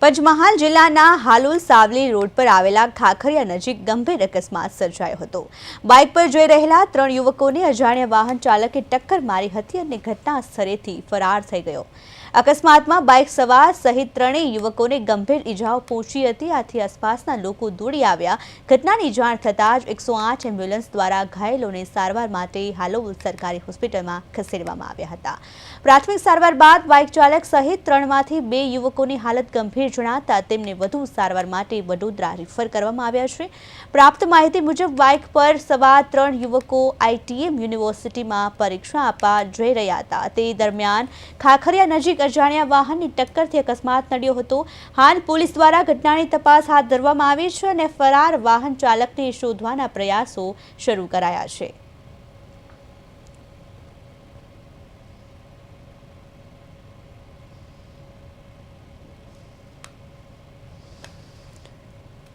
પંચમહાલ જિલ્લાના હાલોલ સાવલી રોડ પર આવેલા ખાખરિયા નજીક ગંભીર અકસ્માત સર્જાયો હતો। બાઇક પર જઈ રહેલા 3 યુવકોને અજાણ્યા વાહન ચાલકે ટક્કર મારી હતી અને ઘટના સ્થળેથી ફરાર થઈ ગયો। અકસ્માતમાં બાઇક સવાર સહિત 3 યુવકોને ગંભીર ઈજાઓ પહોંચી હતી। આથી આસપાસના લોકો દોડી આવ્યા। ઘટનાની જાણ થતાં જ 108 એમ્બ્યુલન્સ દ્વારા ઘાયલોને સારવાર માટે હાલોલ સરકારી હોસ્પિટલમાં ખસેડવામાં આવ્યા હતા। પ્રાથમિક સારવાર બાદ બાઇક ચાલક સહિત 3માંથી 2 યુવકોની હાલત ગંભીર જણાતા તેમને વધુ સારવાર માટે વડોદરા રિફર કરવામાં આવ્યા છે। પ્રાપ્ત માહિતી મુજબ બાઇક પર સવાર 3 યુવકો ITM યુનિવર્સિટીમાં પરીક્ષા આપવા જઈ રહ્યા હતા। તે દરમિયાન ખાખરિયા નજીક અજાણ્યા વાહનની ટક્કરથી અકસ્માત નડ્યો હતો। હાલ પોલીસ દ્વારા ઘટનાની તપાસ હાથ ધરવામાં આવી છે અને ફરાર વાહન ચાલકને શોધવાના પ્રયાસો શરૂ કરાયા છે।